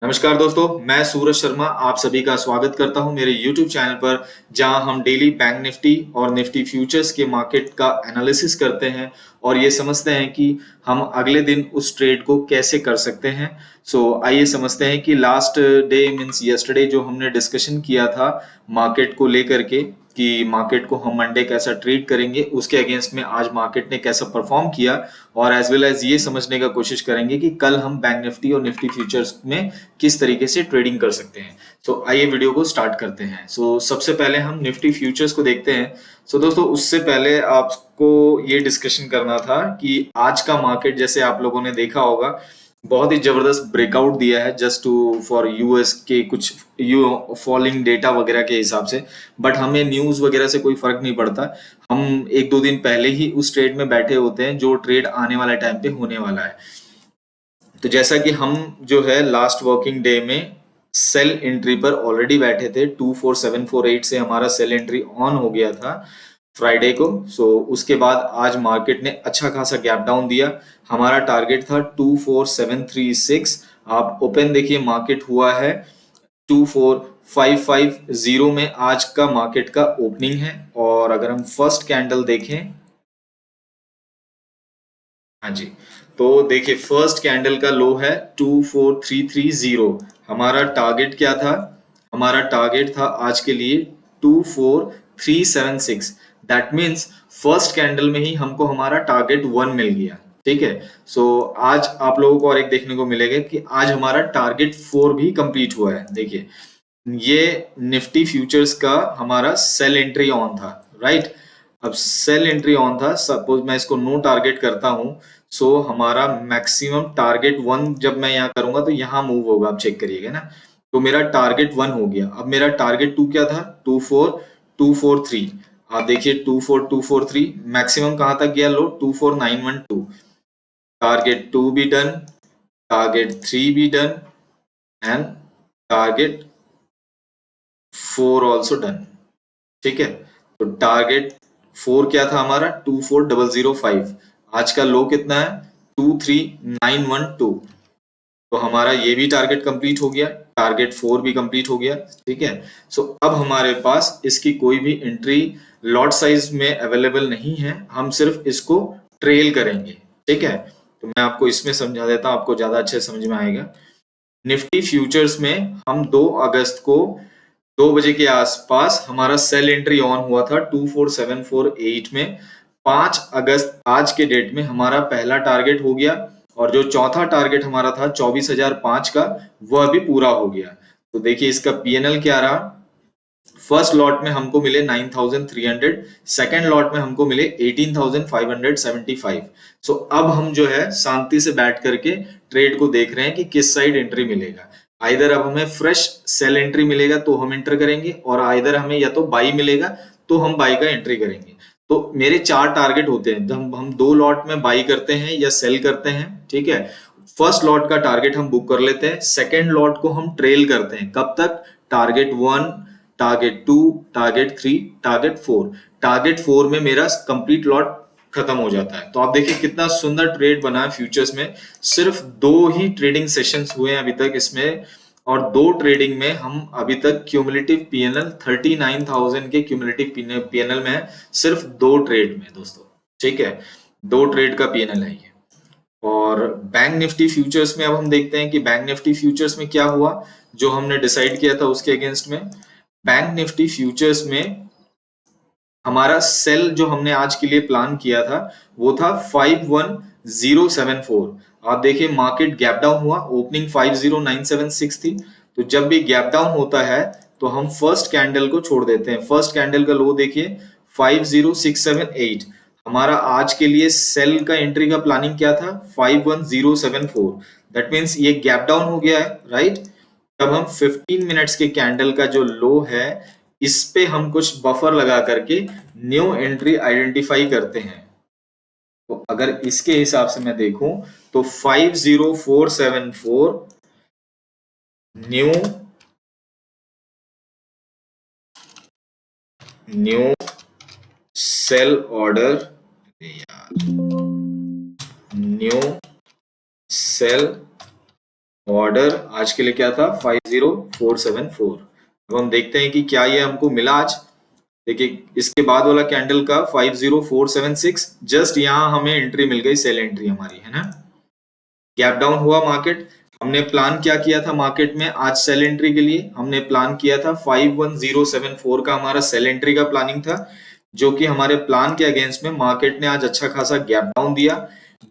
नमस्कार दोस्तों, मैं सूरज शर्मा आप सभी का स्वागत करता हूं मेरे YouTube चैनल पर, जहां हम डेली बैंक निफ्टी और निफ्टी फ्यूचर्स के मार्केट का एनालिसिस करते हैं और ये समझते हैं कि हम अगले दिन उस ट्रेड को कैसे कर सकते हैं। आइए समझते हैं कि लास्ट डे मीन्स यस्टरडे जो हमने डिस्कशन किया था मार्केट को लेकर के कि मार्केट को हम मंडे कैसा ट्रेड करेंगे, उसके अगेंस्ट में आज मार्केट ने कैसा परफॉर्म किया और एज वेल एज ये समझने का कोशिश करेंगे कि कल हम बैंक निफ्टी और निफ्टी फ्यूचर्स में किस तरीके से ट्रेडिंग कर सकते हैं। आइए वीडियो को स्टार्ट करते हैं। सबसे पहले हम निफ्टी फ्यूचर्स को देखते हैं। दोस्तों, उससे पहले आपको ये डिस्कशन करना था कि आज का मार्केट जैसे आप लोगों ने देखा होगा बहुत ही जबरदस्त ब्रेकआउट दिया है जस्ट टू फॉर यूएस के कुछ फॉलिंग डेटा वगैरह के हिसाब से। बट हमें न्यूज वगैरह से कोई फर्क नहीं पड़ता। हम एक दो दिन पहले ही उस ट्रेड में बैठे होते हैं जो ट्रेड आने वाले टाइम पे होने वाला है। तो जैसा कि हम जो है लास्ट वर्किंग डे में सेल एंट्री पर ऑलरेडी बैठे थे, 24748 से हमारा सेल एंट्री ऑन हो गया था फ्राइडे को। उसके बाद आज मार्केट ने अच्छा खासा गैप डाउन दिया। हमारा टारगेट था 24736। आप ओपन देखिए, मार्केट हुआ है 24550 में आज का मार्केट का ओपनिंग है। और अगर हम फर्स्ट कैंडल देखें, हाँ जी, तो देखिए फर्स्ट कैंडल का लो है 24330। हमारा टारगेट क्या था? हमारा टारगेट था आज के लिए 24376। दैट मीन्स फर्स्ट कैंडल में ही हमको हमारा टारगेट 1 मिल गया। ठीक है। आज आप लोगों को और एक देखने को मिलेगा कि आज हमारा टारगेट 4 भी कंप्लीट हुआ है। देखिए, ये निफ्टी फ्यूचर्स का हमारा सेल एंट्री ऑन था, राइट। अब सेल एंट्री ऑन था, सपोज मैं इसको नो टारगेट करता हूं। हमारा मैक्सिमम टारगेट 1 जब मैं यहाँ करूंगा तो यहाँ मूव होगा, आप चेक करिएगा ना। तो मेरा टारगेट 1 हो गया। अब मेरा टारगेट 2 क्या था? 24243। आप देखिए 24243 मैक्सिमम कहां तक गया? लो 24912। टारगेट 2 भी डन, टारगेट 3 भी done and target 4 also done. ठीक है। तो टारगेट 4 क्या था हमारा? 24005। आज का लो कितना है? 23912। तो हमारा ये भी टारगेट कंप्लीट हो गया, टारगेट 4 भी कंप्लीट हो गया। ठीक है। अब हमारे पास इसकी कोई भी एंट्री लॉट साइज में अवेलेबल नहीं है, हम सिर्फ इसको ट्रेल करेंगे। ठीक है। तो मैं आपको इसमें समझा देता हूं, आपको ज्यादा अच्छे समझ में आएगा। निफ्टी फ्यूचर्स में हम 2 अगस्त को 2 बजे के आसपास हमारा सेल एंट्री ऑन हुआ था 24748 में। 5 अगस्त आज के डेट में हमारा पहला टारगेट हो गया और जो चौथा टारगेट हमारा था 24005 का, वह भी पूरा हो गया। तो देखिए इसका पीएनएल क्या रहा। फर्स्ट लॉट में हमको मिले 9300, सेकेंड लॉट में हमको मिले 18575। अब हम जो है शांति से बैठ करके ट्रेड को देख रहे हैं कि किस साइड एंट्री मिलेगा। आइदर अब हमें फ्रेश सेल एंट्री मिलेगा तो हम एंटर करेंगे, और आइदर हमें या तो बाई मिलेगा तो हम बाई का एंट्री करेंगे। तो मेरे 4 टारगेट होते हैं, हम 2 लॉट में बाई करते हैं या सेल करते हैं। ठीक है। फर्स्ट लॉट का टारगेट हम बुक कर लेते हैं, सेकेंड लॉट को हम ट्रेल करते हैं। कब तक? Target 1, target 2, target 3, target 4। Target 4 में मेरा कंप्लीट लॉट खत्म हो जाता है। तो आप देखिए कितना सुंदर ट्रेड बना है फ्यूचर्स में। सिर्फ 2 ही ट्रेडिंग सेशंस हुए हैं अभी तक इसमें, और 2 ट्रेडिंग में हम अभी तक क्यूमुलेटिव पीएनएल 39,000 के क्यूमुलेटिव पीएनएल में है, सिर्फ 2 ट्रेड में दोस्तों। ठीक है। 2 ट्रेड का पीएनएल है ये। और बैंक निफ्टी फ्यूचर्स में अब हम देखते हैं कि बैंक निफ्टी फ्यूचर्स में क्या हुआ जो हमने डिसाइड किया था उसके अगेंस्ट में। बैंक निफ्टी फ्यूचर्स में हमारा सेल जो हमने आज के लिए प्लान किया था वो था 51074। आप देखिए मार्केट गैप डाउन हुआ, ओपनिंग 50976 थी। तो जब भी गैप डाउन होता है तो हम फर्स्ट कैंडल को छोड़ देते हैं। फर्स्ट कैंडल का लो देखिए 50678। हमारा आज के लिए सेल का एंट्री का प्लानिंग क्या था? 51074। दैट मीन्स ये गैप डाउन हो गया है, राइट। तब हम 15 मिनट्स के कैंडल का जो लो है इस पे हम कुछ बफर लगा करके न्यू एंट्री आइडेंटिफाई करते हैं। तो अगर इसके हिसाब से मैं देखूं तो 50474 new sale order, new sale order आज के लिए क्या था 50474। अब हम देखते हैं कि क्या ये हमको मिला आज। देखिए इसके बाद वाला कैंडल का 50476, जस्ट यहाँ हमें एंट्री मिल गई, सेल एंट्री हमारी, है ना। गैप डाउन हुआ मार्केट। हमने प्लान क्या किया था मार्केट में आज सेल एंट्री के लिए, हमने प्लान किया था 51074 का हमारा सेल एंट्री का प्लानिंग था, जो कि हमारे प्लान के अगेंस्ट में मार्केट ने आज अच्छा खासा गैप डाउन दिया।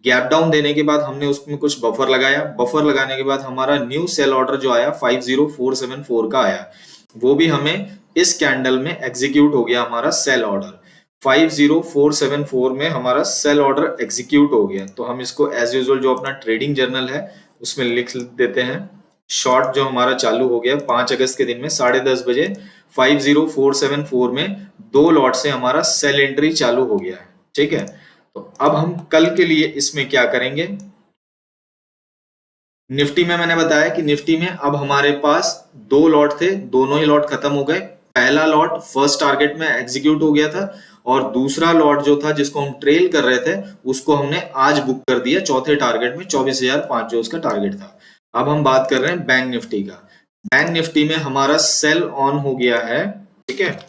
गैप डाउन देने के बाद हमने उसमें कुछ बफर लगाया, बफर लगाने के बाद हमारा न्यू सेल ऑर्डर जो आया 50474 का आया, वो भी हमें इस कैंडल में एग्जीक्यूट हो गया। हमारा सेल ऑर्डर 50474 में हमारा सेल ऑर्डर एग्जीक्यूट हो गया। तो हम इसको एज यूजुअल जो अपना ट्रेडिंग जर्नल है उसमें लिख देते हैं। शॉर्ट जो हमारा चालू हो गया 5 अगस्त के दिन में 10:30 बजे 50474 में 2 लॉट से हमारा सेल एंट्री चालू हो गया है। ठीक है, तो अब हम कल के लिए इसमें क्या करेंगे। निफ्टी में मैंने बताया कि निफ्टी में अब हमारे पास 2 लॉट थे, दोनों ही लॉट खत्म हो गए। पहला लॉट फर्स्ट टारगेट में एग्जीक्यूट हो गया था और दूसरा लॉट जो था जिसको हम ट्रेल कर रहे थे उसको हमने आज बुक कर दिया चौथे टारगेट में 24,005 जो उसका टारगेट था। अब हम बात कर रहे हैं बैंक निफ्टी का। बैंक निफ्टी में हमारा सेल ऑन हो गया है। ठीक है,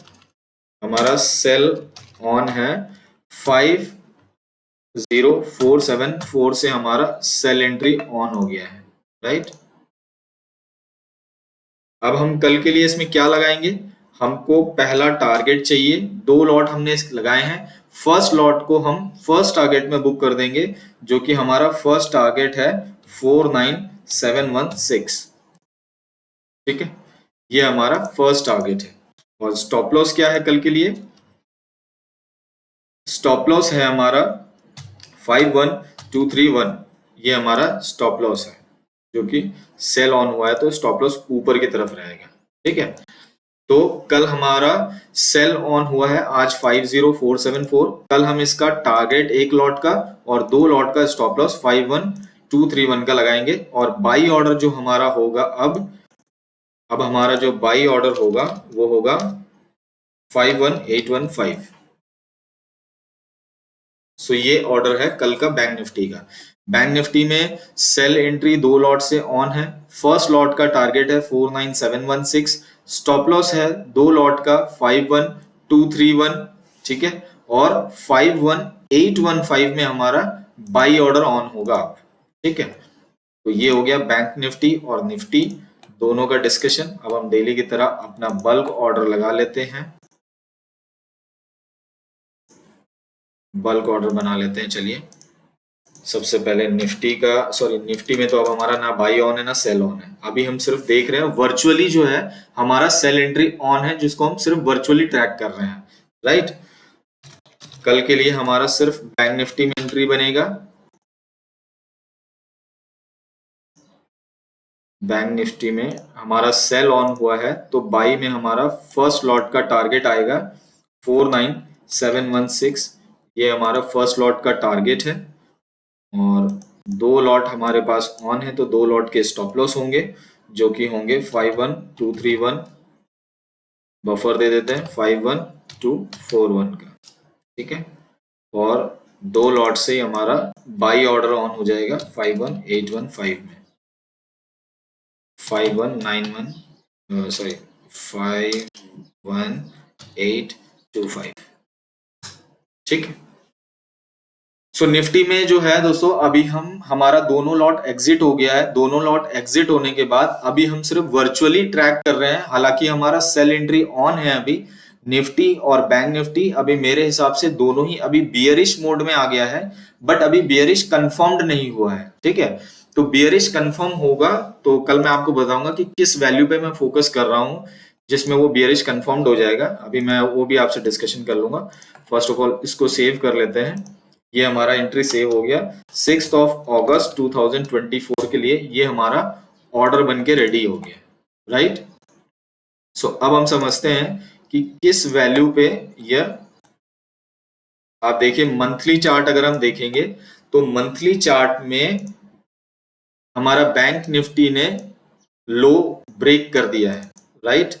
हमारा सेल ऑन है 50474 से हमारा सेल एंट्री ऑन हो गया है, राइट। अब हम कल के लिए इसमें क्या लगाएंगे, हमको पहला टारगेट चाहिए, 2 लॉट हमने लगाए हैं। फर्स्ट लॉट को हम फर्स्ट टारगेट में बुक कर देंगे, जो कि हमारा फर्स्ट टारगेट है 49716। ठीक है, ये हमारा फर्स्ट टारगेट है। और स्टॉप लॉस क्या है कल के लिए, स्टॉप लॉस है हमारा 51231। ये हमारा स्टॉप लॉस है, जो कि सेल ऑन हुआ है तो स्टॉप लॉस ऊपर की तरफ रहेगा। ठीक है, तो कल हमारा सेल ऑन हुआ है आज 50474। कल हम इसका टारगेट 1 लॉट का और 2 लॉट का स्टॉप लॉस 51231 का लगाएंगे। और बाई ऑर्डर जो हमारा होगा अब हमारा जो बाई ऑर्डर होगा वो होगा 51815। सो ये ऑर्डर है कल का बैंक निफ्टी का। बैंक निफ्टी में सेल एंट्री 2 लॉट से ऑन है। फर्स्ट लॉट का टारगेट है 49716, स्टॉप लॉस है 2 लॉट का 51231। ठीक है, और 51815 में हमारा बाई ऑर्डर ऑन होगा। ठीक है, तो ये हो गया बैंक निफ्टी और निफ्टी दोनों का डिस्कशन। अब हम डेली की तरह अपना बल्क ऑर्डर लगा लेते हैं, बल्क ऑर्डर बना लेते हैं। चलिए सबसे पहले निफ्टी का, सॉरी निफ्टी में तो अब हमारा ना बाई ऑन है ना सेल ऑन है। अभी हम सिर्फ देख रहे हैं वर्चुअली जो है हमारा सेल एंट्री ऑन है, जिसको हम सिर्फ वर्चुअली ट्रैक कर रहे हैं, राइट। कल के लिए हमारा सिर्फ बैंक निफ्टी में एंट्री बनेगा। बैंक निफ्टी में हमारा सेल ऑन हुआ है तो बाई में हमारा फर्स्ट लॉट का टारगेट आएगा 49716। ये हमारा फर्स्ट लॉट का टारगेट है और 2 लॉट हमारे पास ऑन है तो 2 लॉट के स्टॉप लॉस होंगे, जो कि होंगे 51231। बफर दे देते हैं 51241 का। ठीक है, और 2 लॉट से हमारा बाई ऑर्डर ऑन हो जाएगा 51815 में, 5191 सॉरी 51825। ठीक है, सो निफ्टी में जो है दोस्तों अभी हमारा दोनों लॉट एग्जिट हो गया है। दोनों लॉट एग्जिट होने के बाद अभी हम सिर्फ वर्चुअली ट्रैक कर रहे हैं। हालांकि हमारा सेल एंट्री ऑन है अभी। निफ्टी और बैंक निफ्टी अभी मेरे हिसाब से दोनों ही अभी बियरिश मोड में आ गया है, बट अभी बियरिश कंफर्म्ड नहीं हुआ है। ठीक है, तो बियरिश कंफर्म होगा तो कल मैं आपको बताऊंगा कि किस वैल्यू पे मैं फोकस कर रहा हूं जिसमें वो बियरिश कंफर्म्ड हो जाएगा। अभी मैं वो भी आपसे डिस्कशन कर लूंगा। फर्स्ट ऑफ ऑल इसको सेव कर लेते हैं। ये हमारा एंट्री सेव हो गया 6 अगस्त 2024 के लिए। ये हमारा ऑर्डर बन के रेडी हो गया, राइट। सो अब हम समझते हैं कि किस वैल्यू पे यह, आप देखिए मंथली चार्ट अगर हम देखेंगे तो मंथली चार्ट में हमारा बैंक निफ्टी ने लो ब्रेक कर दिया है, राइट।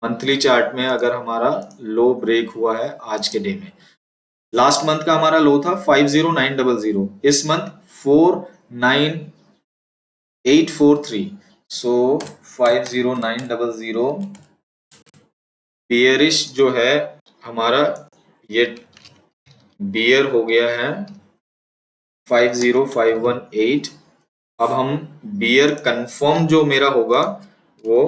मंथली चार्ट में अगर हमारा लो ब्रेक हुआ है आज के डे में, लास्ट मंथ का हमारा लो था 50900, इस मंथ 843, सो 50900 बियरिश जो है हमारा, ये बियर हो गया है 50518। अब हम बियर कंफर्म जो मेरा होगा वो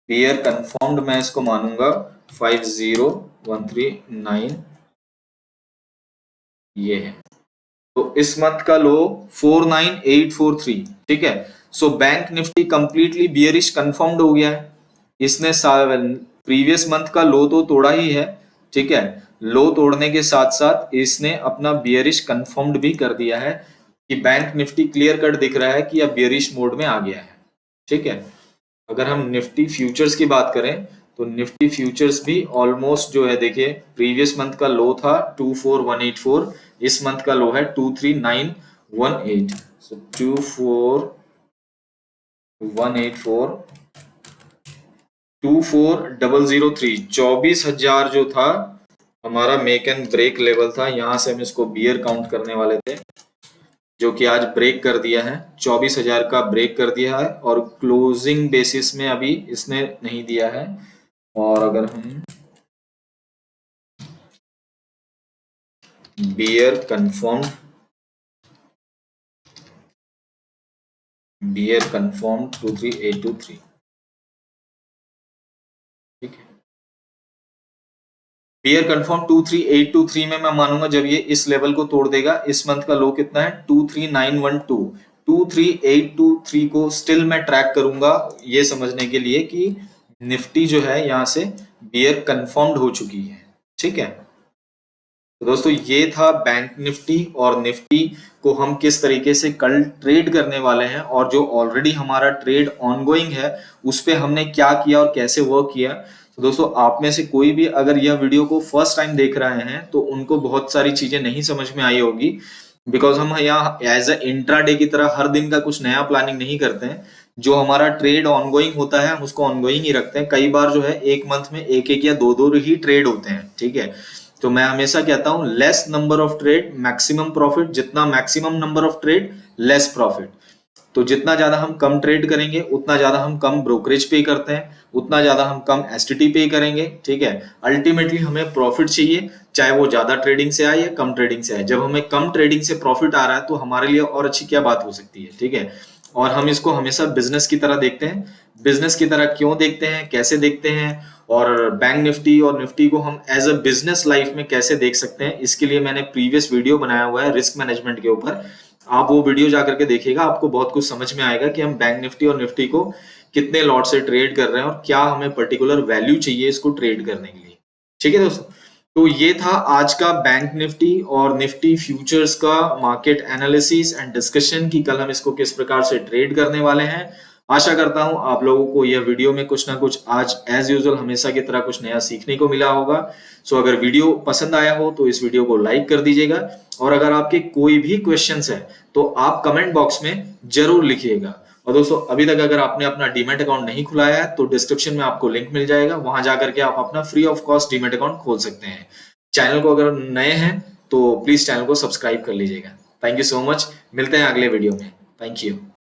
बियर कंफर्म्ड मैं इसको मानूंगा 50139, ये है। तो इस मंथ का लो 49843, ठीक है। So bank Nifty completely bearish confirmed हो गया है। इसने प्रीवियस मंथ का लो तो तोड़ा ही है, ठीक है। लो तोड़ने के साथ साथ इसने अपना बियरिश कंफर्म्ड भी कर दिया है कि बैंक निफ्टी क्लियर कट दिख रहा है कि अब बियरिश मोड में आ गया है, ठीक है। अगर हम निफ्टी फ्यूचर्स की बात करें तो निफ्टी फ्यूचर्स भी ऑलमोस्ट जो है, देखिए प्रीवियस मंथ का लो था 24184, इस मंथ का लो है 23918, सो 24184 24003, 24,000 जो था हमारा मेक एंड ब्रेक लेवल था। यहां से हम इसको बियर काउंट करने वाले थे, जो कि आज ब्रेक कर दिया है, 24,000 का ब्रेक कर दिया है और क्लोजिंग बेसिस में अभी इसने नहीं दिया है। और अगर हम बियर कंफर्म 23823, ठीक है। बियर कंफर्म 23823 में मैं मानूंगा जब ये इस लेवल को तोड़ देगा। इस मंथ का लो कितना है 23912, 23823 को स्टिल मैं ट्रैक करूंगा ये समझने के लिए कि निफ्टी जो है यहां से बियर कंफर्म्ड हो चुकी है, ठीक है। तो दोस्तों ये था बैंक निफ्टी और निफ्टी को हम किस तरीके से कल ट्रेड करने वाले हैं, और जो ऑलरेडी हमारा ट्रेड ऑनगोइंग है उस पे हमने क्या किया और कैसे वर्क किया। तो दोस्तों आप में से कोई भी अगर यह वीडियो को फर्स्ट टाइम देख रहे हैं तो उनको बहुत सारी चीजें नहीं समझ में आई होगी, बिकॉज हम यहाँ एज अ इंट्राडे की तरह हर दिन का कुछ नया प्लानिंग नहीं करते हैं। जो हमारा ट्रेड ऑनगोइंग होता है हम उसको ऑनगोइंग ही रखते हैं। कई बार जो है एक मंथ में एक एक या दो दो ही ट्रेड होते हैं, ठीक है। तो मैं हमेशा कहता हूं less number of trade maximum profit, जितना maximum number of trade less profit. तो जितना ज्यादा हम कम ट्रेड करेंगे उतना ज्यादा हम कम ब्रोकरेज पे करते हैं, उतना ज्यादा हम कम एसटीटी पे करेंगे, ठीक है। अल्टीमेटली हमें प्रॉफिट चाहिए, चाहे वो ज्यादा ट्रेडिंग से आए या कम ट्रेडिंग से आए। जब हमें कम ट्रेडिंग से प्रॉफिट आ रहा है तो हमारे लिए और अच्छी क्या बात हो सकती है, ठीक है। और हम इसको हमेशा बिजनेस की तरह देखते हैं। बिजनेस की तरह क्यों देखते हैं, कैसे देखते हैं, और बैंक निफ्टी और निफ्टी को हम एज अ बिजनेस लाइफ में कैसे देख सकते हैं, इसके लिए मैंने प्रीवियस वीडियो बनाया हुआ है रिस्क मैनेजमेंट के ऊपर। आप वो वीडियो जाकर के देखिएगा, आपको बहुत कुछ समझ में आएगा कि हम बैंक निफ्टी और निफ्टी को कितने लॉट से ट्रेड कर रहे हैं और क्या हमें पर्टिकुलर वैल्यू चाहिए इसको ट्रेड करने के लिए, ठीक है दोस्तों। तो ये था आज का बैंक निफ्टी और निफ्टी फ्यूचर्स का मार्केट एनालिसिस एंड डिस्कशन कि कल हम इसको किस प्रकार से ट्रेड करने वाले हैं। आशा करता हूं आप लोगों को यह वीडियो में कुछ ना कुछ आज एज यूजुअल हमेशा की तरह कुछ नया सीखने को मिला होगा। सो अगर वीडियो पसंद आया हो तो इस वीडियो को लाइक कर दीजिएगा, और अगर आपके कोई भी क्वेश्चंस है तो आप कमेंट बॉक्स में जरूर लिखिएगा। और दोस्तों अभी तक अगर आपने अपना डीमैट अकाउंट नहीं खुलाया है तो डिस्क्रिप्शन में आपको लिंक मिल जाएगा, वहां जाकर के आप अपना free of cost demat account खोल सकते हैं। चैनल को अगर नए हैं तो प्लीज चैनल को सब्सक्राइब कर लीजिएगा। थैंक यू सो मच, मिलते हैं अगले वीडियो में। Thank you.